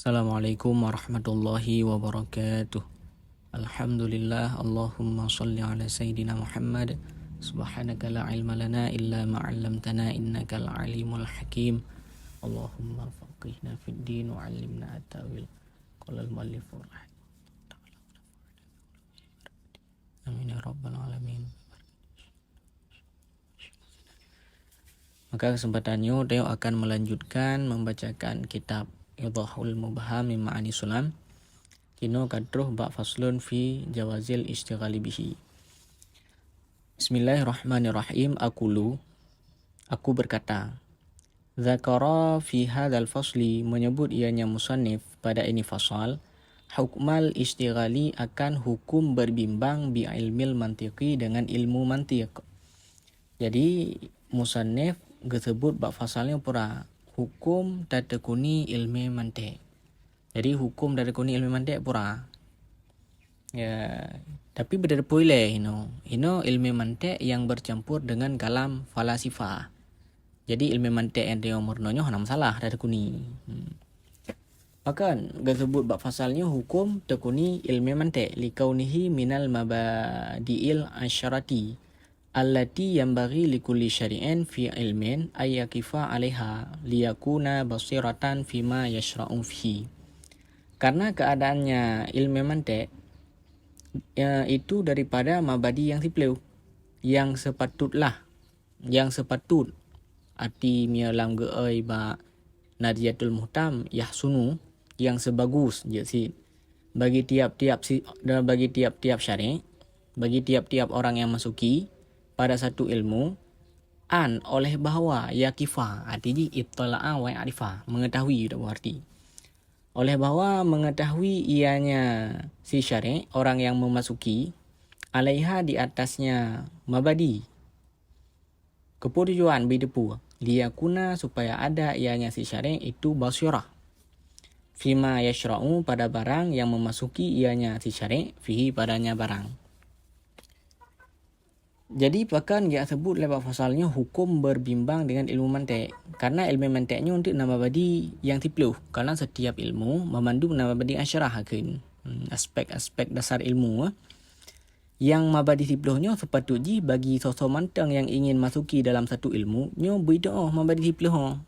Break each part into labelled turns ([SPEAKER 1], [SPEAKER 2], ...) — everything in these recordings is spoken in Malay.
[SPEAKER 1] Assalamualaikum warahmatullahi wabarakatuh. Alhamdulillah, Allahumma salli ala Sayyidina Muhammad. Subhanaka la ilma lana illa ma 'allamtana innakal alimul hakim. Allahumma faqihna fid din wa 'allimna at-ta'wil. Qala al-muallif amin ya rabbal alamin. Maka kesempatannya Teo akan melanjutkan membacakan kitab Idhahul Mubham min Ma'ani Sulam. Kino kadruh bak faslun fi jawazil istighali bihi. Bismillahirrahmanirrahim. Aku berkata. Zakara fi hadzal fasli, menyebut ianya musannif pada ini fasal, hukmal istighali akan hukum berbimbang bi ilmil mantiqi dengan ilmu mantiq. Jadi musannif gesebut bak fasalnya pura hukum tatekuni ilmu mantiq. Jadi hukum tatekuni ilmu mantiq pura. Ya, tapi beda boleh ino ilmu mantiq yang bercampur dengan kalam falasifah. Jadi ilmu mantiq yang dia murnonyo hana masalah tatekuni. Bahkan gesebut bak fasalnya hukum tekuni ilmu mantiq likaunihi minal mabadiil asyarati allati yanbaghi likulli syari'in fi ilmin ayyakifa 'alaiha liyakuna basiratan fima yashra'u fihi. Karena keadaannya ilmu mantiq itu daripada mabadi yang sipleu, yang sepatut arti mialam geoi ba nadiyatul muhtam yahsunu, yang sebagus jadi bagi tiap-tiap syari', bagi tiap-tiap orang yang masuki pada satu ilmu oleh bahwa yakifa artinya ittala'a wa ya'rifa, mengetahui dah berarti oleh bahwa mengetahui ianya si syari', orang yang memasuki alaiha di atasnya mabadi keputujuan bidepu liyakuna supaya ada ianya si syari' itu basyirah fima yashra'u pada barang yang memasuki ianya si syari' fihi padanya barang. Jadi bahkan dia sebut lewat fasalnya hukum berbimbang dengan ilmu mantiq. Karena ilmu mantiqnya untuk nama badi yang tipluh. Karena setiap ilmu memandu nama badi asyarahakin. Aspek-aspek dasar ilmu. Yang mabadi tipluhnya sepatutnya bagi sosok mantang yang ingin masuki dalam satu ilmu. Nyo berdoa mabadi tipluh.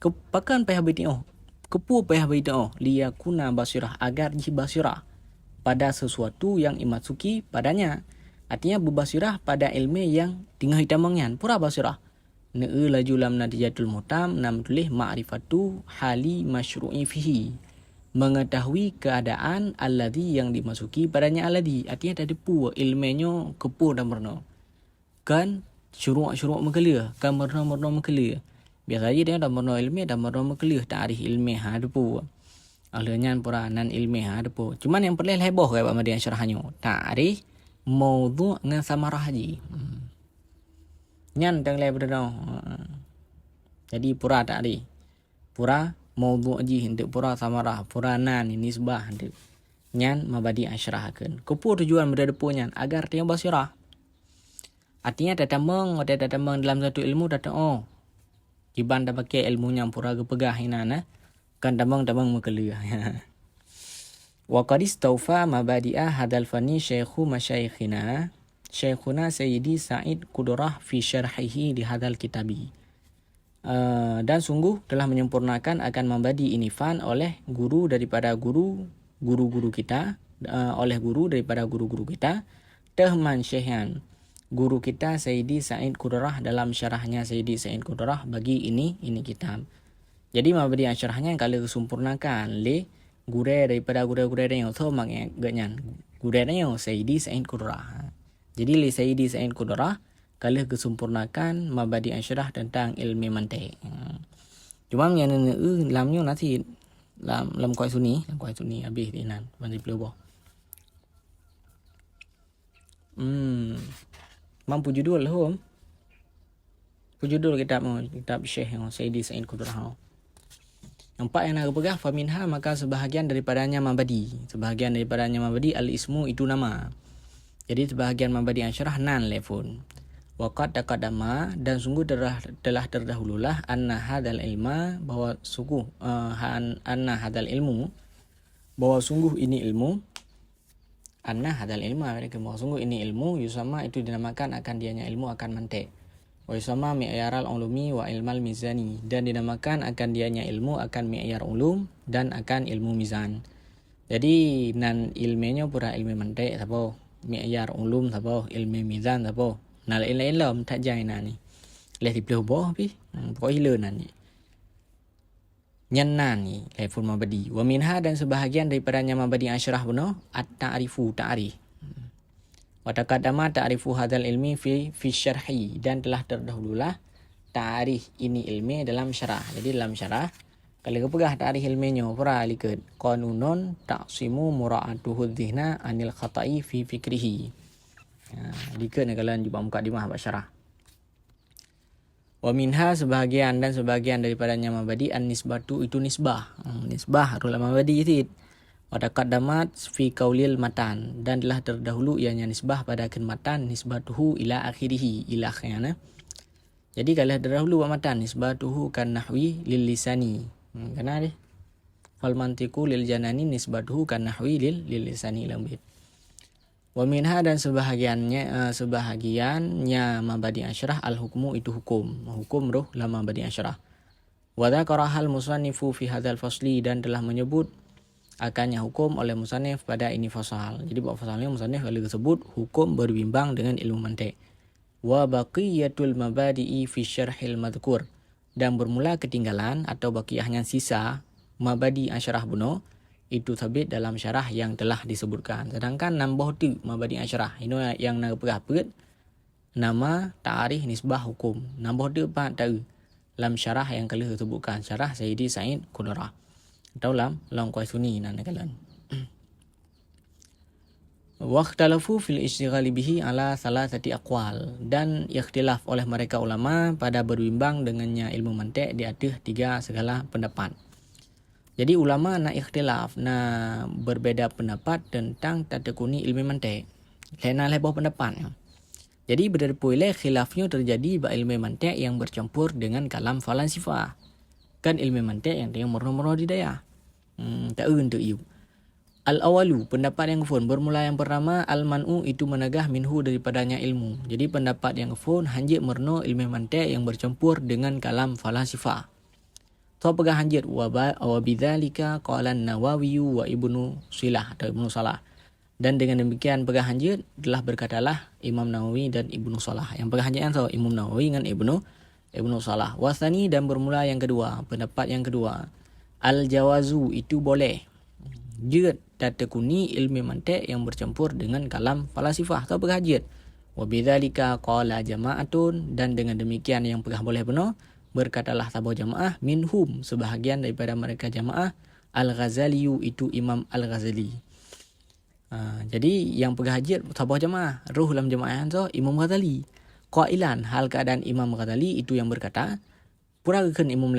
[SPEAKER 1] Bahkan payah berdoa. Kepu payah berdoa. Liyakuna basirah, agar basirah pada sesuatu yang imasuki padanya. Artinya berbasirah pada ilmu yang tinggal hitamangnya. Pura basirah. Ne'e laju lam nadiyatul mutam nam tulis ma'rifatu hali masyru'i fihi. Mengetahui keadaan alladhi yang dimasuki padanya alladhi. Artinya tak depu ilmunya kepur dan merna. Kan syuru' mengkelir. Kan merna mengkelir. Biasa saja dia dah merna ilmu dan merna mengkelir. Ta'arif ilmu depu. Ahlanya pura nan ilmu depu. Cuman yang perlu heboh kayak Pak Madian syarahannya. Ta'arif maudhu' dengan samarah haji. Nyan tang lai berdoa. Jadi pura tak ada. Pura maudhu' haji hendak pura samarah, pura nan ini nisbah hendak. Nyan mabadi asyrahakeun. Kepu tujuan berdepu nyan agar dia basirah. Artinya tatamang dalam satu ilmu datang Jiban dah pakai ilmunya pura gepegah inana kan tamang mekelih. Wa qad istawfa mabadi'a hadzal fanni syaikhu masyaikhina Syekhuna Sayyidi Sa'id Qudrah fi syarhihi di hadzal kitabi. Dan sungguh telah menyempurnakan akan mabadi ini fan oleh guru daripada guru-guru kita, oleh guru daripada guru-guru kita, Tahman Syekhan, guru kita Sayyidi Sa'id Qudrah dalam syarahnya Sayyidi Sa'id Qudrah bagi ini kitab. Jadi mabadi syarahnya kalau disempurnakan le gure daripada gure-gure yang so maknya ganyan gure yang Sayyidi Sa'id Qudrah. Jadi li Sayyidi Sa'id Qudrah kalau kesempurnakan mabadi asyarah tentang ilmu mantiq. Cuma yang lamnya nanti lam kuai suni habis dinan mandi pelubah. Mampu judul lah judul kitab Syekh yang Sayyidi Sa'id Qudrah. Nampak yang nak pegah faminha, maka sebahagian daripadanya mabadi. Sebahagian daripadanya mabadi al-ismu itu nama. Jadi sebahagian mabadi asyarah nan lefun. Waqad taqaddama, dan sungguh telah terdahululah anna hadzal ilma, bahwa sungguh anna hadzal ilmu, bahwa sungguh ini ilmu, anna hadzal ilma, bahwa sungguh ini ilmu, yusama itu dinamakan akan dianya ilmu akan mantik. Wa yusama mi'yaral ulumi wa ilmal mizani, dan dinamakan akan dianya ilmu akan mi'yar ulum dan akan ilmu mizan. Jadi nan ilmenya pura ilmu mantik sabo, mi'yar ulum sabo, ilmu mizan sabo. Nal ilm tak jai nan ni. Leh di pelih boh pi. Pokok hila nan ni. Nyanan ni leful mabadi. Wa minha, dan sebahagian daripadanya mabadi asyrah benar at-ta'rifu, ta'rif. Wa taqaddama ta'rifu hadzal ilmi fi syarhi, dan telah terdahululah ta'rif ini ilmi dalam syarah. Jadi dalam syarah kalau kepegah ta'rif ilminya pura likat qanunun taqsimu mura'atuhu dhihna anil khata'i fi fikrihi. Likat ni kalian jumpa mukadimah bab syarah. Wa minha, sebahagian dan sebahagian daripadanya mabadi an-nisbatu itu nisbah. Nisbah rula mabadi itu. Wa taqaddamat fi qaulil matan, dan telah terdahulu ianya nisbah pada matan nisbatuhu ila akhirih, ila akhirnya. Jadi kalau terdahulu matan nisbatuhu kan nahwi lil lisani. Kena deh. Fal mantiqu lil janani nisbatuhu kan nahwi lil lisani lambit. Wa minha, dan sebahagiannya mabadi asyrah al hukmu itu hukum. Hukum roh la mabadi asyrah. Wa dzakara hal musannifu fi hadzal fasli, dan telah menyebut akannya hukum oleh musannif pada ini fasal. Jadi bab fasalnya musannif kalau disebut hukum berbimbang dengan ilmu mantik. Wa baqiyatul mabadi'i fi syarhil madhkur, dan bermula ketinggalan atau baqiyahnya sisa mabadi asyrah buno itu sabit dalam syarah yang telah disebutkan. Sedangkan nambah tu mabadi asyrah ini yang nak perapet nama ta'arif nisbah hukum. Nambah tu pak tahu dalam syarah yang kali disebutkan, syarah Sayyidi Said Qudra. Atau lam Qai Sunni nan kalian. Waqtalafu fil istighali bihi ala salasati aqwal, dan ikhtilaf oleh mereka ulama pada berbimbang dengannya ilmu mantik di atas 3 segala pendapat. Jadi ulama nak ikhtilaf, nak berbeza pendapat tentang tatekuni ilmu mantik. Lain lebih pendapat. Jadi berdasarkan khilafnya terjadi ba ilmu mantik yang bercampur dengan kalam falsafah. Kan ilmu mantik yang dia murno-murno di daya. Tak untuk you. Al-awalu, pendapat yang kefun, bermula yang pertama al-man'u itu menegah minhu daripadanya ilmu. Jadi pendapat yang kefun hanjit murno ilmu mantik yang bercampur dengan kalam falsafah. So pegah hanjit wa bidzalika qala an-Nawawi wa Ibnu Silah atau Ibnu Salah. Dan dengan demikian pegah hanjit telah berkatalah Imam Nawawi dan Ibnu Salah. Yang pegah hanjit so Imam Nawawi dengan Ibnu Salah. Wasani, dan bermula yang kedua, pendapat yang kedua. Al-jawazu itu boleh. Jika tatekuni ilmu mantik yang bercampur dengan kalam falsafah atau berhajat. Wa bidzalika qala jama'atun, dan dengan demikian yang pegah boleh benar berkatalah sahabat jamaah minhum, sebahagian daripada mereka jamaah, Al-Ghazali itu Imam Al-Ghazali. Jadi yang pegah hajat sahabat jamaah, roh dalam jamaah so Imam Ghazali. Qailan, hal keadaan Imam Ghazali itu yang berkata, purakan Imam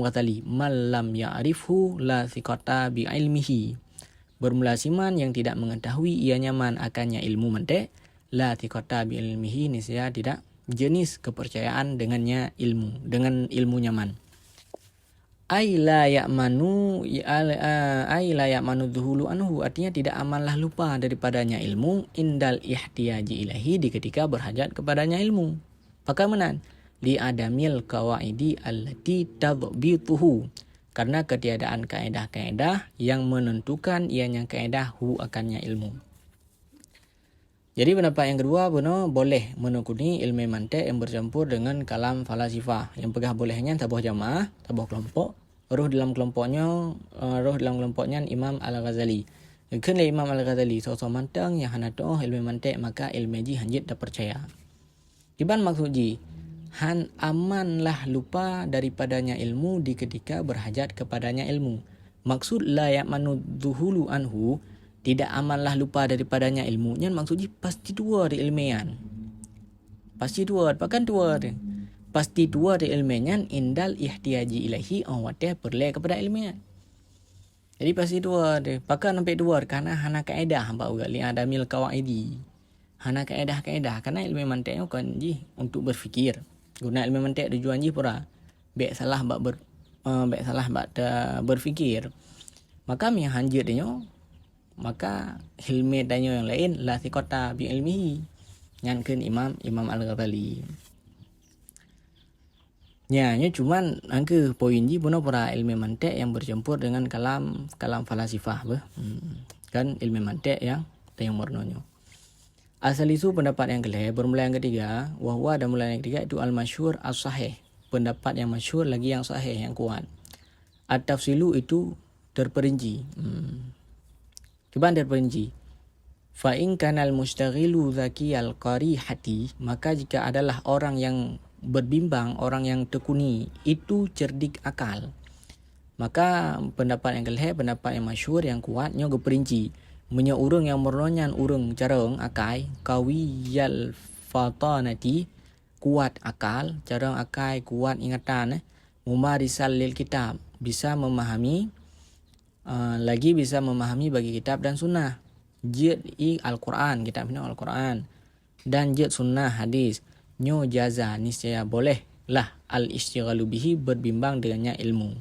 [SPEAKER 1] Ghazali, malam ya'rifhu la thiqata bi ilmihi. Bermula siman yang tidak mengetahui ia nyaman akannya ilmu mantik, la thiqata bi ilmihi, niscaya tidak jenis kepercayaan dengan ilmu nyaman. Ai la ya'manu dhuhulu anhu, artinya tidak amanlah lupa daripadanya ilmu indal ihtiyaji ilahi, di ketika berhajat kepadanya ilmu. Bagaimana? Li adamil qawaidi allati tadbituhu, karena ketiadaan kaedah-kaedah yang menentukan ianya kaedah akannya ilmu. Jadi pendapat yang kedua benar boleh menekuni ilmu mantik yang bercampur dengan kalam falsafah. Yang pegah bolehnya tabuh jamaah, tabuh kelompok, roh dalam kelompoknya Imam Al-Ghazali. Kan Imam Al-Ghazali sosok mantang yang hanatoh ilmu mantik, maka ilmu ji hanjit tak percaya. Iban maksud ji han amanlah lupa daripadanya ilmu di ketika berhajat kepadanya ilmu. Maksud la ya'manu dhuhulu anhu, tidak amanlah lupa daripadanya ilmunya, maksudnya pasti tua di ilmian. Pasti tua, bahkan tua dia. Pasti tua di ilmian indal ihtiyaji ilahi awatih perle kepada ilmian. Jadi pasti tua dia. Bahkan sampai tua karena hana kaedah hamba ugat li adamil qawaidi. hana kaedah-kaedah. Karena ilmu mantik kan ji untuk berfikir. Guna ilmu mantik tujuan ji pura. Baik salah berfikir. Maka mi hanjut dia maka hilmi danyo yang lain la thiqata bi ilmihi. Nyankeun Imam Al-Ghazali. Ya, cuman angke poin ji puno pura ilmu mantik yang bercampur dengan kalam falasifah kan ilmu mantik yang tayang warnanya. Asal isu pendapat yang kelih bermula yang ketiga, wahwa dan mula yang ketiga itu al-masyhur as-sahih. Pendapat yang masyhur lagi yang sahih yang kuat. At-tafsilu itu terperinci. Coba terperinci. Fa in kana al-mustaghilu zakiyal qarihati, maka jika adalah orang yang berbimbang, orang yang tekuni, itu cerdik akal. Maka pendapat yang kelih, pendapat yang masyhur yang kuatnya geperinci. Menya urang yang meronyan urang carang akai kawiyal fatanati, kuat akal, carang akai kuat ingatan, mumarisal lil kitab, bisa memahami lagi bisa memahami bagi kitab dan sunnah. Jid Al-Quran, kitab ini Al-Quran, dan jid sunnah hadis. Nyo jaza niscaya boleh lah al-istighalu bihi, berbimbang dengannya ilmu.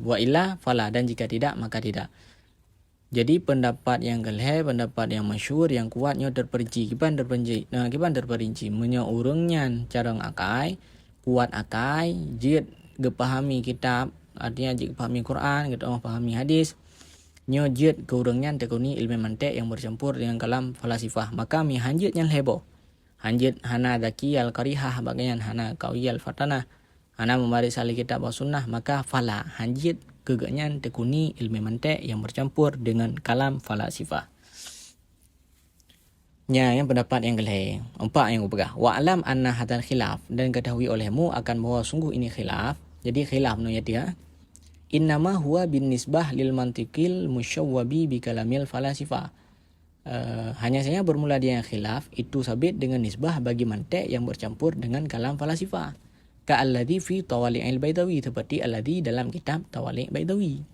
[SPEAKER 1] Wa illa fala, dan jika tidak maka tidak. Jadi pendapat yang kelih, pendapat yang masyhur yang kuatnya terperinci. Kiban terperinci menya urangnya carang akai, kuat akai, jid gepahami kitab, artinya jid pahami Quran, gitu pahami hadis. Nyo jid ke urangnya tekuni ilmu mantik yang bercampur dengan kalam falasifah. Maka mi hanjitnya heboh. Hanjit hana daki al-qarihah, bagian hana kawiyal fatanah, hana memaris ahli kitab wa sunnah, maka fala hanjit keganyan tekuni ilmu mantik yang bercampur dengan kalam falasifah. Yang pendapat yang kelih, empat yang upegah. Wa alam anna hadzal khilaf, dan ketahui olehmu akan bahwa sungguh ini khilaf. Jadi khilaf menurut dia innama huwa bin nisbah lil mantiqil musyawwabi bi kalamil falasifah. Hanya saja bermula dia yang khilaf itu sabit dengan nisbah bagi mantik yang bercampur dengan kalam falasifah. Ka'alladhi fi Tawali' al-Baitawi, seperti alladhi dalam kitab Tawali' Baitawi.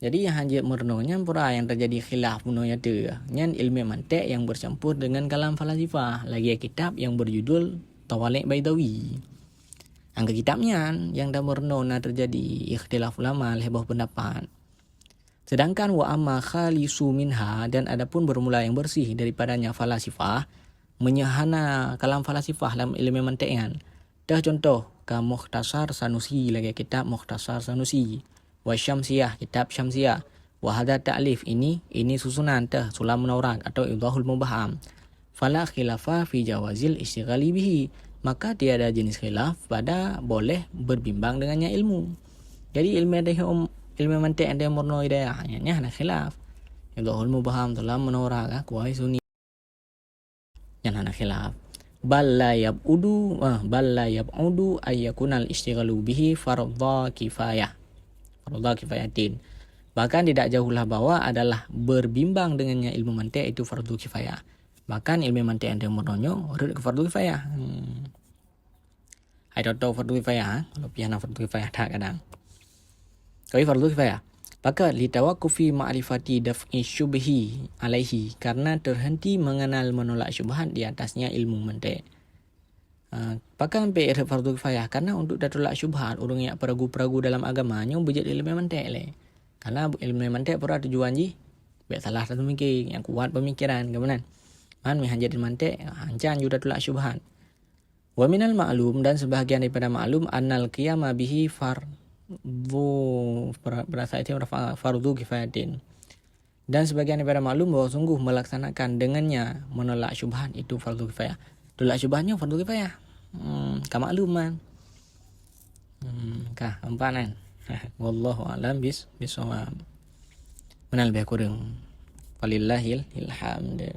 [SPEAKER 1] Jadi yang hanjit mernonya pura yang terjadi khilaf menurutnya tu nyan ilmu mantik yang bercampur dengan kalam falasifah, lagi kitab yang berjudul Tawali' Baitawi. Angka kitabnya yang dah merno terjadi ikhtilaf ulama lebih pendapat. Sedangkan wa amma khalisu minha, dan adapun bermula yang bersih daripadanya falasifah, menyahana kalam falasifah dalam ilmu mantiknya. Dah contoh ka Mukhtasar Sanusi, lagi kitab Mukhtasar Sanusi, wa Syamsiyah, kitab Syamsiyah, wa hadha ta'lif, ini susunan Sulam Munawwarat atau Idhahul Mubaham. Fala khilafa fi jawazil istighali bihi, maka tiada jenis khilaf pada boleh berbimbang dengannya ilmu. Jadi ilmu mantik ada murno hidayah nya ada khilaf. Idhahul Mubaham Sulam Munawwarat kuai sunni yang ada khilaf. Bal la yab'udu ayyakunal istighalu bihi fardha kifayatin. Bahkan tidak jauhlah bahwa adalah berbimbang dengannya ilmu mantik itu fardu kifayah. Bahkan ilmu mantik yang demurnonyo urut ke fardu kifayah. Hai tahu fardu kifayah, kalau piana fardu kifayah tak kadang. Kalau fardu kifayah, maka litawaqqufi ma'rifati daf'i syubhi alaihi, karena terhenti mengenal menolak syubhat di atasnya ilmu mantik. Pakai sampai fardu kifayah karena untuk tolak syubhat orang yang peragu-peragu dalam agamanya bejat ilmu mantik le. Karena ilmu mantik pura tujuan ji biar salah satu mikir yang kuat pemikiran kemudian man mihanjat mantik hancan juga tolak syubhat. Wa minal ma'lum, dan sebahagian daripada maklum annal qiyama bihi berasa itu fardu kifayatin. Dan sebagian daripada maklum bahwa sungguh melaksanakan dengannya menolak syubhat itu fardu kifayah. Tolak syubhatnya fardu kifayah. Kamakluman. Empanan. Wallahu a'lam bisawab. Menal lebih kurang. Walillahil hamd.